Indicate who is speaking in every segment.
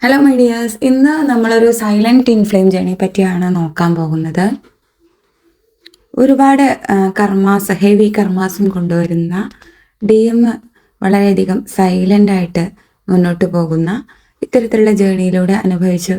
Speaker 1: Hello my dears, ഇന്ന് നമ്മളൊരു silent inflame ജേണിയെ പറ്റിയാണ് നോക്കാൻ പോകുന്നത്. ഒരുപാട് ഹെവി കർമാസും കൊണ്ടുവരുന്ന DM വളരെയധികം സൈലൻ്റായിട്ട് മുന്നോട്ട് പോകുന്ന ഇത്തരത്തിലുള്ള ജേണിയിലൂടെ അനുഭവിച്ച്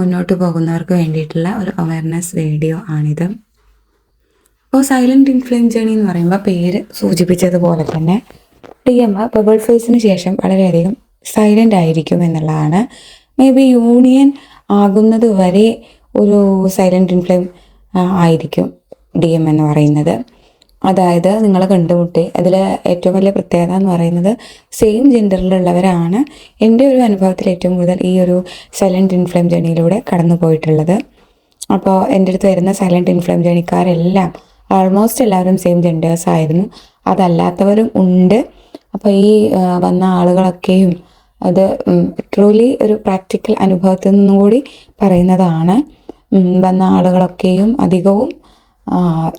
Speaker 1: മുന്നോട്ട് പോകുന്നവർക്ക് വേണ്ടിയിട്ടുള്ള ഒരു അവയർനെസ് വീഡിയോ ആണിത്. അപ്പോൾ സൈലൻറ്റ് ഇൻഫ്ലെയിം ജേണി എന്ന് പറയുമ്പോൾ പേര് സൂചിപ്പിച്ചതുപോലെ തന്നെ DM ബബിൾ ഫേസിന് ശേഷം വളരെയധികം സൈലൻ്റ് ആയിരിക്കും എന്നുള്ളതാണ്. മേ ബി യൂണിയൻ ആകുന്നത് വരെ ഒരു സൈലൻറ്റ് ഇൻഫ്ലെയിം ആയിരിക്കും DM എന്ന് പറയുന്നത്. അതായത് നിങ്ങൾ കണ്ടുമുട്ടി അതിൽ ഏറ്റവും വലിയ പ്രത്യേകത എന്ന് പറയുന്നത് സെയിം ജെൻഡറിലുള്ളവരാണ് എൻ്റെ ഒരു അനുഭവത്തിൽ ഏറ്റവും കൂടുതൽ ഈ ഒരു സൈലൻറ്റ് ഇൻഫ്ലെയിം ജേണിയിലൂടെ കടന്നു പോയിട്ടുള്ളത്. അപ്പോൾ എൻ്റെ അടുത്ത് വരുന്ന സൈലൻറ്റ് ഇൻഫ്ലെയിം ജേണിക്കാരെല്ലാം ആൾമോസ്റ്റ് എല്ലാവരും സെയിം ജെൻഡേഴ്സ് ആയിരുന്നു. അതല്ലാത്തവരും ഉണ്ട്. അപ്പോൾ ഈ വന്ന ആളുകളൊക്കെയും അത് ട്രൂലി ഒരു പ്രാക്ടിക്കൽ അനുഭവത്തിൽ നിന്നും കൂടി പറയുന്നതാണ്. വന്ന ആളുകളൊക്കെയും അധികവും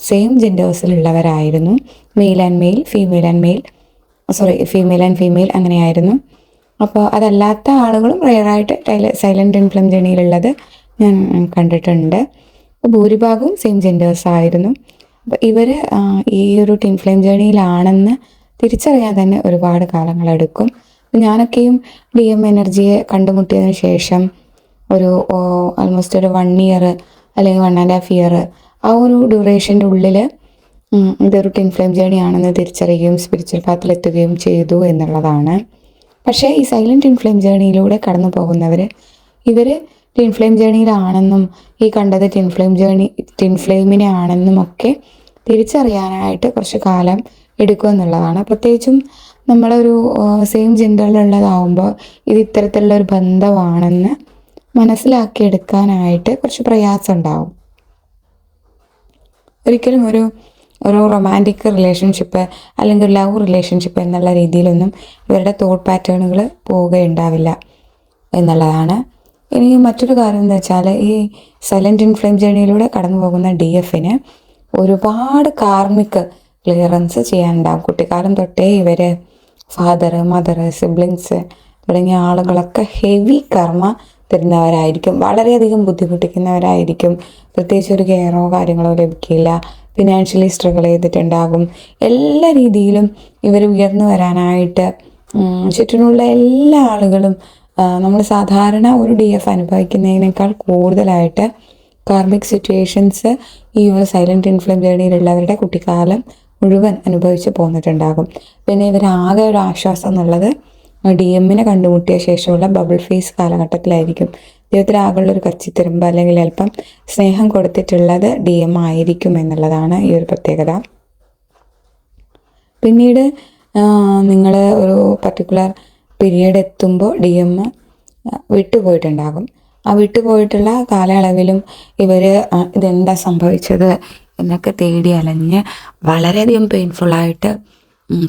Speaker 1: സെയിം ജെൻഡേഴ്സിലുള്ളവരായിരുന്നു. Male and male, female and female അങ്ങനെയായിരുന്നു. അപ്പോൾ അതല്ലാത്ത ആളുകളും റെയറായിട്ട് സൈലൻറ്റ് ഇൻഫ്ലെയിം ജേണിയിലുള്ളത് ഞാൻ കണ്ടിട്ടുണ്ട്. അപ്പോൾ ഭൂരിഭാഗവും സെയിം ജെൻഡേഴ്സ് ആയിരുന്നു. അപ്പോൾ ഇവർ ഈ ഒരു ടിൻ ഫ്ലെയിം ജേണിയിലാണെന്ന് തിരിച്ചറിയാൻ തന്നെ ഒരുപാട് കാലങ്ങളെടുക്കും. ഞാനൊക്കെയും DM എനർജിയെ കണ്ടുമുട്ടിയതിന് ശേഷം ഒരു ആൾമോസ്റ്റ് ഒരു 1 ഇയർ അല്ലെങ്കിൽ 1.5 ഇയർ ആ ഒരു ഡ്യൂറേഷൻ്റെ ഉള്ളിൽ ഇതൊരു ടിൻ ഫ്ലെയിം ജേണി ആണെന്ന് തിരിച്ചറിയുകയും സ്പിരിച്വൽ പാത്തിലെത്തുകയും ചെയ്തു എന്നുള്ളതാണ്. പക്ഷേ ഈ സൈലൻറ്റ് ഇൻഫ്ലെയിം ജേണിയിലൂടെ കടന്നു പോകുന്നവർ ഇവർ ടിൻ ഫ്ലെയിം ജേണിയിലാണെന്നും ഈ കണ്ടത് ടിൻ ഫ്ലെയിമിനെ ആണെന്നും ഒക്കെ തിരിച്ചറിയാനായിട്ട് കുറച്ച് കാലം എടുക്കും എന്നുള്ളതാണ്. പ്രത്യേകിച്ചും നമ്മളൊരു സെയിം ജെൻഡറിലുള്ളതാവുമ്പോൾ ഇത് ഇത്തരത്തിലുള്ളൊരു ബന്ധമാണെന്ന് മനസ്സിലാക്കിയെടുക്കാനായിട്ട് കുറച്ച് പ്രയാസം ഉണ്ടാവും. ഒരിക്കലും ഒരു റൊമാൻറ്റിക് റിലേഷൻഷിപ്പ് അല്ലെങ്കിൽ ഒരു ലവ് റിലേഷൻഷിപ്പ് എന്നുള്ള രീതിയിലൊന്നും ഇവരുടെ തോട്ട് പാറ്റേണുകൾ പോവുകയുണ്ടാവില്ല എന്നുള്ളതാണ്. ഇനി മറ്റൊരു കാര്യം എന്താ വെച്ചാൽ ഈ സൈലൻറ്റ് ഇൻഫ്ലെയിം ജേണിയിലൂടെ കടന്നു പോകുന്ന DFന് ഒരുപാട് കാർമിക് ക്ലിയറൻസ് ചെയ്യാനുണ്ടാകും. കുട്ടിക്കാലം തൊട്ടേ ഇവർ ഫാദർ, മദർ, സിബ്ലിങ്സ് തുടങ്ങിയ ആളുകളൊക്കെ ഹെവി കർമ്മ തരുന്നവരായിരിക്കും. വളരെയധികം ബുദ്ധിമുട്ടിക്കുന്നവരായിരിക്കും. പ്രത്യേകിച്ച് ഒരു കെയറോ കാര്യങ്ങളോ ലഭിക്കില്ല. ഫിനാൻഷ്യലി സ്ട്രഗിൾ ചെയ്തിട്ടുണ്ടാകും. എല്ലാ രീതിയിലും ഇവർ ഉയർന്നു വരാനായിട്ട് ചുറ്റിനുള്ള എല്ലാ ആളുകളും നമ്മൾ സാധാരണ ഒരു DF അനുഭവിക്കുന്നതിനേക്കാൾ കൂടുതലായിട്ട് കാർമിക് സിറ്റുവേഷൻസ് ഈ ഒരു സൈലൻറ്റ് ഇൻഫ്ലെയിം ജേണിയിലുള്ളവരുടെ കുട്ടിക്കാലം മുഴുവൻ അനുഭവിച്ച് പോന്നിട്ടുണ്ടാകും. പിന്നെ ഇവരാകെ ഒരു ആശ്വാസം എന്നുള്ളത് DMനെ കണ്ടുമുട്ടിയ ശേഷമുള്ള ബബിൾ ഫേസ് കാലഘട്ടത്തിലായിരിക്കും. ജീവിതത്തിൽ ആകെയുള്ളൊരു കച്ചിത്തിരുമ്പ് അല്ലെങ്കിൽ അല്പം സ്നേഹം കൊടുത്തിട്ടുള്ളത് DM ആയിരിക്കും എന്നുള്ളതാണ് ഈ ഒരു പ്രത്യേകത. പിന്നീട് നിങ്ങൾ ഒരു പർട്ടിക്കുലർ പീരീഡ് എത്തുമ്പോൾ DM വിട്ടുപോയിട്ടുണ്ടാകും. ആ വിട്ടുപോയിട്ടുള്ള കാലയളവിലും ഇവർ ഇതെന്താ സംഭവിച്ചത് എന്നൊക്കെ തേടി അലഞ്ഞ് വളരെയധികം പെയിൻഫുള്ളായിട്ട്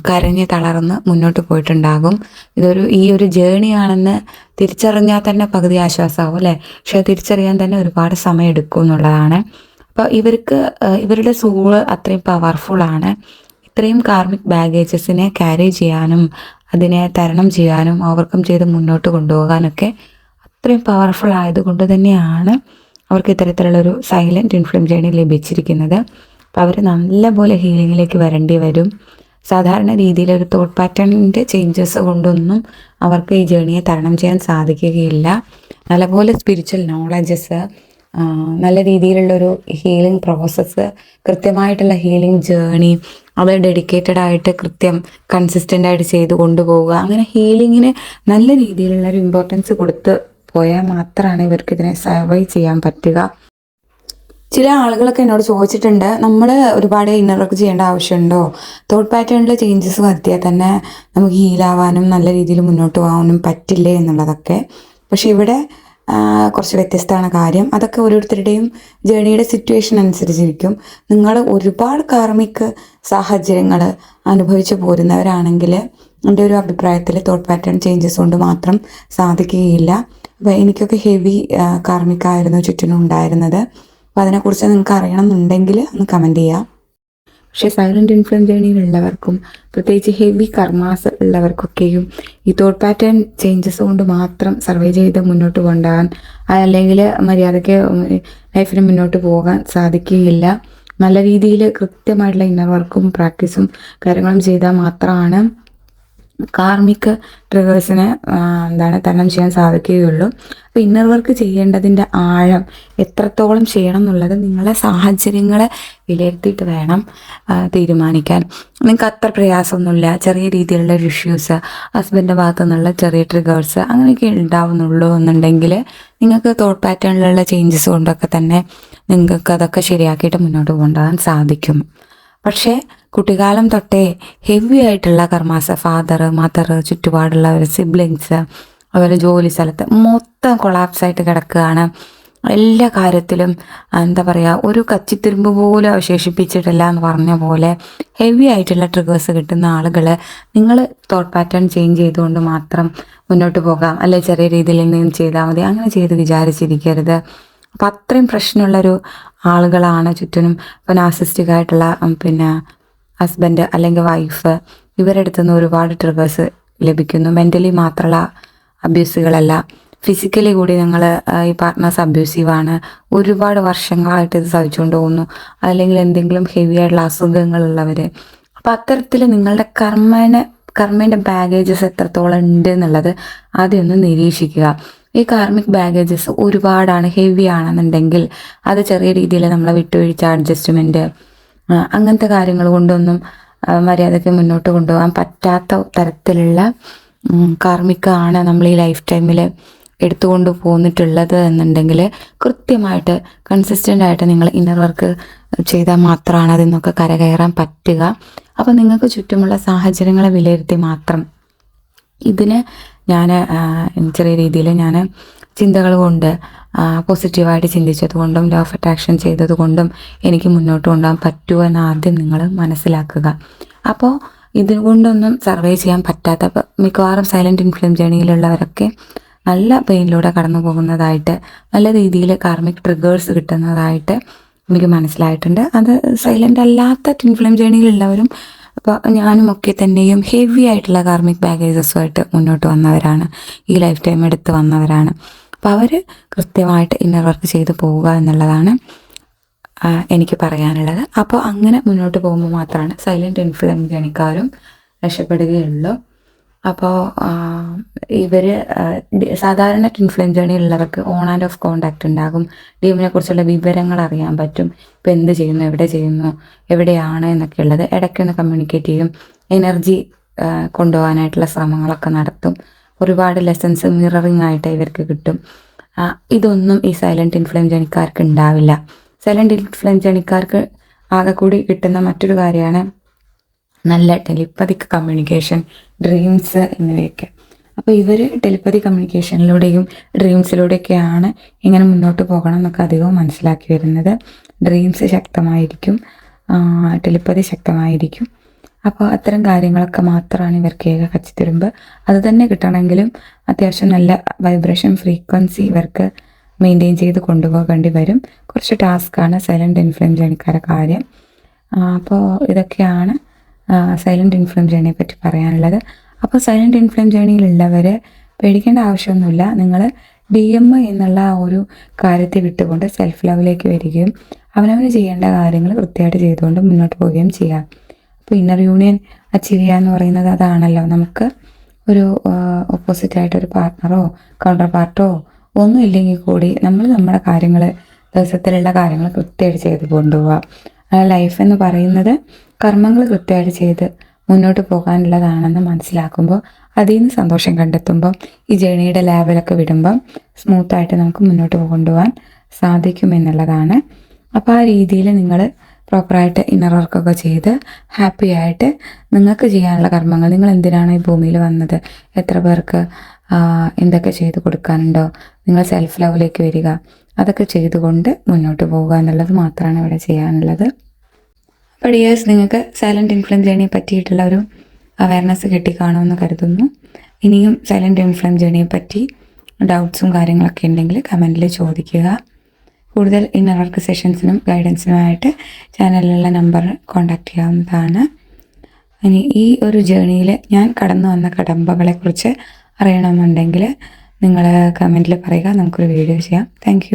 Speaker 1: കരഞ്ഞ് തളർന്ന് മുന്നോട്ട് പോയിട്ടുണ്ടാകും. ഈ ഒരു ജേണിയാണെന്ന് തിരിച്ചറിഞ്ഞാൽ തന്നെ പകുതി ആശ്വാസമാവും അല്ലേ? പക്ഷെ തിരിച്ചറിയാൻ തന്നെ ഒരുപാട് സമയം എടുക്കും എന്നുള്ളതാണ്. അപ്പോൾ ഇവരുടെ സോള് അത്രയും പവർഫുള്ളാണ്. ഇത്രയും കാർമിക് ബാഗേജസിനെ ക്യാരി ചെയ്യാനും അതിനെ തരണം ചെയ്യാനും ഓവർകം ചെയ്ത് മുന്നോട്ട് കൊണ്ടുപോകാനൊക്കെ അത്രയും പവർഫുൾ ആയതുകൊണ്ട് തന്നെയാണ് അവർക്ക് ഇത്തരത്തിലുള്ളൊരു സൈലൻറ്റ് ഇൻഫ്ലെയിം ജേണി ലഭിച്ചിരിക്കുന്നത്. അപ്പോൾ അവർ നല്ലപോലെ ഹീലിങ്ങിലേക്ക് വരേണ്ടി വരും. സാധാരണ രീതിയിലൊരു തോട്ട് പാറ്റേണിൻ്റെ ചേഞ്ചസ് കൊണ്ടൊന്നും അവർക്ക് ഈ ജേണിയെ തരണം ചെയ്യാൻ സാധിക്കുകയില്ല. നല്ലപോലെ സ്പിരിച്വൽ നോളജസ്, നല്ല രീതിയിലുള്ളൊരു ഹീലിംഗ് പ്രോസസ്സ്, കൃത്യമായിട്ടുള്ള ഹീലിംഗ് ജേണി അത് ഡെഡിക്കേറ്റഡ് ആയിട്ട് കൺസിസ്റ്റൻ്റ് ആയിട്ട് ചെയ്ത് കൊണ്ടുപോവുക. അങ്ങനെ ഹീലിങ്ങിന് നല്ല രീതിയിലുള്ളൊരു ഇമ്പോർട്ടൻസ് കൊടുത്ത് പോയാൽ മാത്രമാണ് ഇവർക്ക് ഇതിനെ സർവൈവ് ചെയ്യാൻ പറ്റുക. ചില ആളുകളൊക്കെ എന്നോട് ചോദിച്ചിട്ടുണ്ട്, നമ്മൾ ഒരുപാട് ഇന്നർ വർക്ക് ചെയ്യേണ്ട ആവശ്യമുണ്ടോ? തോട്ട് പാറ്റേണിൽ ചേഞ്ചസ് വരുത്തിയാൽ തന്നെ നമുക്ക് ഹീലാവാനും നല്ല രീതിയിൽ മുന്നോട്ട് പോകാനും പറ്റില്ലേ എന്നുള്ളതൊക്കെ. പക്ഷെ ഇവിടെ കുറച്ച് വ്യത്യസ്തമാണ് കാര്യം. അതൊക്കെ ഓരോരുത്തരുടെയും ജേണിയുടെ സിറ്റുവേഷൻ അനുസരിച്ചിരിക്കും. നിങ്ങൾ ഒരുപാട് കാർമിക് സാഹചര്യങ്ങൾ അനുഭവിച്ചു പോരുന്നവരാണെങ്കിൽ എൻ്റെ ഒരു അഭിപ്രായത്തിൽ തോട്ട് പാറ്റേൺ ചേഞ്ചസ് കൊണ്ട് മാത്രം സാധിക്കുകയില്ല. അപ്പോൾ എനിക്കൊക്കെ ഹെവി കാർമിക് ആയിരുന്നു ചുറ്റിനും ഉണ്ടായിരുന്നത്. അപ്പോൾ അതിനെക്കുറിച്ച് നിങ്ങൾക്ക് അറിയണം എന്നുണ്ടെങ്കിൽ ഒന്ന് കമൻറ്റ് ചെയ്യാം. പക്ഷെ സൈലന്റ് ഇൻഫ്ലുവൻസ് ജേണിയിലുള്ളവർക്കും പ്രത്യേകിച്ച് ഹെവി കർമാസ് ഉള്ളവർക്കൊക്കെയും ഈ തോട്ട് പാറ്റേൺ ചേഞ്ചസ് കൊണ്ട് മാത്രം സർവേ ചെയ്ത് മുന്നോട്ട് കൊണ്ടുപോകാൻ അല്ലെങ്കിൽ മര്യാദയ്ക്ക് ലൈഫിന് മുന്നോട്ട് പോകാൻ സാധിക്കുകയില്ല. നല്ല രീതിയിൽ കൃത്യമായിട്ടുള്ള ഇന്നർ വർക്കും പ്രാക്ടീസും കാര്യങ്ങളും ചെയ്താൽ മാത്രമാണ് കാർമിക് ട്രിഗേഴ്സിനെ തരണം ചെയ്യാൻ സാധിക്കുകയുള്ളൂ. അപ്പോൾ ഇന്നർ വർക്ക് ചെയ്യേണ്ടതിൻ്റെ ആഴം എത്രത്തോളം ചെയ്യണം എന്നുള്ളത് നിങ്ങളെ സാഹചര്യങ്ങളെ വിലയിരുത്തിയിട്ട് വേണം തീരുമാനിക്കാൻ. നിങ്ങൾക്ക് അത്ര പ്രയാസമൊന്നുമില്ല, ചെറിയ രീതിയിലുള്ള ഇഷ്യൂസ്, ഹസ്ബൻഡിൻ്റെ ഭാഗത്തു നിന്നുള്ള ചെറിയ ട്രിഗേഴ്സ് അങ്ങനെയൊക്കെ ഉണ്ടാവുന്നുള്ളൂ എന്നുണ്ടെങ്കിൽ നിങ്ങൾക്ക് തോട്ട് പാറ്റേണിലുള്ള ചേഞ്ചസ് കൊണ്ടൊക്കെ തന്നെ നിങ്ങൾക്ക് അതൊക്കെ ശരിയാക്കിയിട്ട് മുന്നോട്ട് കൊണ്ടുപോകാൻ സാധിക്കും. പക്ഷേ കുട്ടിക്കാലം തൊട്ടേ ഹെവി ആയിട്ടുള്ള കർമാസ്, ഫാദർ, മദർ, ചുറ്റുപാടുള്ളവർ, സിബ്ലിങ്സ്, അതുപോലെ ജോലി സ്ഥലത്ത് മൊത്തം കൊളാപ്സായിട്ട് കിടക്കുകയാണ്. എല്ലാ കാര്യത്തിലും ഒരു കച്ചിത്തുരുമ്പ് പോലും അവശേഷിപ്പിച്ചിട്ടില്ല എന്ന് പറഞ്ഞ പോലെ ഹെവി ആയിട്ടുള്ള ട്രിഗേഴ്സ് കിട്ടുന്ന ആളുകൾ നിങ്ങൾ തോട്ട് പാറ്റേൺ ചേഞ്ച് ചെയ്തുകൊണ്ട് മാത്രം മുന്നോട്ട് പോകാം, അല്ലെങ്കിൽ ചെറിയ രീതിയിൽ എന്തെങ്കിലും ചെയ്താൽ മതി, അങ്ങനെ ചെയ്ത് വിചാരിച്ചിരിക്കരുത്. അപ്പം അത്രയും പ്രശ്നമുള്ളൊരു ആളുകളാണ് ചുറ്റിനും. ഇപ്പോൾ നാർസിസ്റ്റിക് ആയിട്ടുള്ള ഹസ്ബൻഡ് അല്ലെങ്കിൽ വൈഫ്, ഇവരുടെ അടുത്തുനിന്ന് ഒരുപാട് ട്രിഗേഴ്സ് ലഭിക്കുന്നു. മെൻ്റലി മാത്രമുള്ള അബ്യൂസുകളല്ല, ഫിസിക്കലി കൂടി ഈ പാർട്ട്നേഴ്സ് അബ്യൂസീവാണ്, ഒരുപാട് വർഷങ്ങളായിട്ട് ഇത് സഹിച്ചുകൊണ്ട് പോകുന്നു, അല്ലെങ്കിൽ എന്തെങ്കിലും ഹെവി ആയിട്ടുള്ള അസുഖങ്ങളുള്ളവർ. അപ്പം അത്തരത്തിൽ നിങ്ങളുടെ കർമ്മേൻ്റെ ബാഗേജസ് എത്രത്തോളം ഉണ്ട് എന്നുള്ളത് ആദ്യം ഒന്ന് നിരീക്ഷിക്കുക. ഈ കാർമിക് ബാഗേജസ് ഒരുപാടാണ്, ഹെവി ആണെന്നുണ്ടെങ്കിൽ അത് ചെറിയ രീതിയിൽ നമ്മളെ വിട്ടുവീഴ്ച, അഡ്ജസ്റ്റ്മെൻറ്റ്, അങ്ങനത്തെ കാര്യങ്ങൾ കൊണ്ടൊന്നും മര്യാദയ്ക്ക് മുന്നോട്ട് കൊണ്ടുപോകാൻ പറ്റാത്ത തരത്തിലുള്ള കാർമികമാണ് നമ്മൾ ഈ ലൈഫ് ടൈമിൽ എടുത്തുകൊണ്ട് പോന്നിട്ടുള്ളത് എന്നുണ്ടെങ്കിൽ കൃത്യമായിട്ട് കൺസിസ്റ്റൻ്റ് ആയിട്ട് നിങ്ങൾ ഇന്നർ വർക്ക് ചെയ്താൽ മാത്രമാണ് അതിൽ നിന്നൊക്കെ കരകയറാൻ പറ്റുക. അപ്പോൾ നിങ്ങൾക്ക് ചുറ്റുമുള്ള സാഹചര്യങ്ങളെ വിലയിരുത്തി മാത്രം ഇതിന് ഞാൻ ചെറിയ രീതിയിൽ ചിന്തകൾ കൊണ്ട് പോസിറ്റീവായിട്ട് ചിന്തിച്ചത് കൊണ്ടും ലോ ഓഫ് അട്രാക്ഷൻ ചെയ്തത് കൊണ്ടും എനിക്ക് മുന്നോട്ട് കൊണ്ടുപോകാൻ പറ്റുമോ എന്ന് ആദ്യം നിങ്ങൾ മനസ്സിലാക്കുക. അപ്പോൾ ഇതുകൊണ്ടൊന്നും സർവേ ചെയ്യാൻ പറ്റാത്ത മിക്കവാറും സൈലൻറ്റ് ഇൻഫ്ലുവൻസ് ജേണിയിലുള്ളവരൊക്കെ നല്ല പെയിനിലൂടെ കടന്നു പോകുന്നതായിട്ട്, നല്ല രീതിയിൽ കാർമിക് ട്രിഗേഴ്സ് കിട്ടുന്നതായിട്ട് എനിക്ക് മനസ്സിലായിട്ടുണ്ട്. അത് സൈലൻ്റ് അല്ലാത്ത ഇൻഫ്ലുവൻസ് ജേണിയിലുള്ളവരും അപ്പോൾ ഞാനും ഒക്കെ തന്നെയും ഹെവി ആയിട്ടുള്ള കാർമിക് ബാഗേജസുമായിട്ട് മുന്നോട്ട് വന്നവരാണ്, ഈ ലൈഫ് ടൈം എടുത്ത് വന്നവരാണ്. അപ്പോൾ അവർ കൃത്യമായിട്ട് ഇന്നർ വർക്ക് ചെയ്ത് പോവുക എന്നുള്ളതാണ് എനിക്ക് പറയാനുള്ളത്. അപ്പോൾ അങ്ങനെ മുന്നോട്ട് പോകുമ്പോൾ മാത്രമാണ് സൈലൻറ്റ് ഇൻഫ്ലുവൻസ് ജേണിക്കാരും രക്ഷപ്പെടുകയുള്ളൂ. അപ്പോൾ ഇവർ സാധാരണ ഇൻഫ്ലുവൻസ് ജേണിയിലുള്ളവർക്ക് ഓൺ ആൻഡ് ഓഫ് കോണ്ടാക്ട് ഉണ്ടാകും, ഡീമിനെ കുറിച്ചുള്ള വിവരങ്ങൾ അറിയാൻ പറ്റും, ഇപ്പോൾ എന്ത് ചെയ്യുന്നു, എവിടെ ചെയ്യുന്നു, എവിടെയാണ് എന്നൊക്കെ ഉള്ളത് ഇടയ്ക്കൊന്ന് കമ്മ്യൂണിക്കേറ്റ് ചെയ്യും, എനർജി കൊണ്ടുപോകാനായിട്ടുള്ള ശ്രമങ്ങളൊക്കെ നടത്തും, ഒരുപാട് ലെസൺസ് മിററിങ് ആയിട്ട് ഇവർക്ക് കിട്ടും. ഇതൊന്നും ഈ സൈലൻറ്റ് ഇൻഫ്ലുവൻസ് ജേണിക്കാർക്ക് ഉണ്ടാവില്ല. സൈലൻറ്റ് ഇൻഫ്ലുവൻസ് ജേണിക്കാർക്ക് ആകെ കൂടി കിട്ടുന്ന മറ്റൊരു കാര്യമാണ് നല്ല ടെലിപ്പതിക് കമ്മ്യൂണിക്കേഷൻ, ഡ്രീംസ് എന്നിവയൊക്കെ. അപ്പോൾ ഇവർ ടെലിപ്പതി കമ്മ്യൂണിക്കേഷനിലൂടെയും ഡ്രീംസിലൂടെയൊക്കെയാണ് ഇങ്ങനെ മുന്നോട്ട് പോകണം എന്നൊക്കെ അധികവും മനസ്സിലാക്കി വരുന്നത്. ഡ്രീംസ് ശക്തമായിരിക്കും, ടെലിപ്പതി ശക്തമായിരിക്കും. അപ്പോൾ അത്തരം കാര്യങ്ങളൊക്കെ മാത്രമാണ് ഇവർക്ക് ഏക കച്ചിത്തുരുമ്പ്. അത് തന്നെ കിട്ടണമെങ്കിലും അത്യാവശ്യം നല്ല വൈബ്രേഷൻ ഫ്രീക്വൻസി ഇവർക്ക് മെയിൻറ്റെയിൻ ചെയ്ത് കൊണ്ടുപോകേണ്ടി വരും. കുറച്ച് ടാസ്ക്കാണ് സൈലൻറ്റ് ഇൻഫ്ലുവൻസ് ജേണിക്കാരുടെ കാര്യം. അപ്പോൾ ഇതൊക്കെയാണ് സൈലൻറ്റ് ഇൻഫ്ലുവൻസ് ജേണിയെ പറ്റി പറയാനുള്ളത്. അപ്പോൾ സൈലൻറ്റ് ഇൻഫ്ലുവൻസ് ജേണിയിലുള്ളവർ പേടിക്കേണ്ട ആവശ്യമൊന്നുമില്ല. നിങ്ങൾ DM എന്നുള്ള ആ ഒരു കാര്യത്തെ വിട്ടുകൊണ്ട് സെൽഫ് ലവിലേക്ക് വരികയും അവനവന് ചെയ്യേണ്ട കാര്യങ്ങൾ കൃത്യമായിട്ട് ചെയ്തുകൊണ്ട് മുന്നോട്ട് പോവുകയും ചെയ്യാം. അപ്പോൾ ഇന്നർ യൂണിയൻ അച്ചീവ് ചെയ്യുക എന്ന് പറയുന്നത് അതാണല്ലോ. നമുക്ക് ഒരു ഓപ്പോസിറ്റായിട്ടൊരു പാർട്ട്ണറോ കൗണ്ടർ പാർട്ടോ ഒന്നും ഇല്ലെങ്കിൽ കൂടി നമ്മൾ നമ്മുടെ കാര്യങ്ങൾ, ദിവസത്തിലുള്ള കാര്യങ്ങൾ കൃത്യമായിട്ട് ചെയ്ത് കൊണ്ടുപോവുക. ലൈഫ് എന്ന് പറയുന്നത് കർമ്മങ്ങൾ കൃത്യമായിട്ട് ചെയ്ത് മുന്നോട്ട് പോകാനുള്ളതാണെന്ന് മനസ്സിലാക്കുമ്പോൾ, അതിൽ നിന്ന് സന്തോഷം കണ്ടെത്തുമ്പോൾ, ഈ ജേണിയുടെ ലാബിലൊക്കെ വിടുമ്പം സ്മൂത്തായിട്ട് നമുക്ക് മുന്നോട്ട് കൊണ്ടുപോകാൻ സാധിക്കുമെന്നുള്ളതാണ്. അപ്പോൾ ആ രീതിയിൽ നിങ്ങൾ പ്രോപ്പറായിട്ട് ഇന്നർ വർക്കൊക്കെ ചെയ്ത് ഹാപ്പി ആയിട്ട് നിങ്ങൾക്ക് ചെയ്യാനുള്ള കർമ്മങ്ങൾ, നിങ്ങൾ എന്തിനാണ് ഈ ഭൂമിയിൽ വന്നത്, എത്ര പേർക്ക് എന്തൊക്കെ ചെയ്ത് കൊടുക്കാനുണ്ടോ, നിങ്ങൾ സെൽഫ് ലവിലേക്ക് വരിക, അതൊക്കെ ചെയ്തുകൊണ്ട് മുന്നോട്ട് പോവുക എന്നുള്ളത് മാത്രമാണ് ഇവിടെ ചെയ്യാനുള്ളത്. അപ്പോൾ ഡിയേഴ്സ്, നിങ്ങൾക്ക് സൈലൻറ്റ് ഇൻഫ്ലുവൻസ് ജേണിയെ പറ്റിയിട്ടുള്ള ഒരു അവയർനെസ് കിട്ടിക്കാണുമെന്ന് കരുതുന്നു. ഇനിയും സൈലൻറ്റ് ഇൻഫ്ലുവൻസ് ജേണിയെ പറ്റി ഡൗട്ട്സും കാര്യങ്ങളൊക്കെ ഉണ്ടെങ്കിൽ കമൻറ്റിൽ ചോദിക്കുക. കൂടുതൽ ഇന്നർ വർക്ക് സെഷൻസിനും ഗൈഡൻസിനുമായിട്ട് ചാനലിലുള്ള നമ്പർ കോൺടാക്ട് ചെയ്യാവുന്നതാണ്. ഇനി ഈ ഒരു ജേണിയിൽ ഞാൻ കടന്നു വന്ന കടമ്പകളെക്കുറിച്ച് അറിയണമെന്നുണ്ടെങ്കിൽ നിങ്ങൾ കമൻറ്റിൽ പറയുക, നമുക്കൊരു വീഡിയോ ചെയ്യാം. താങ്ക്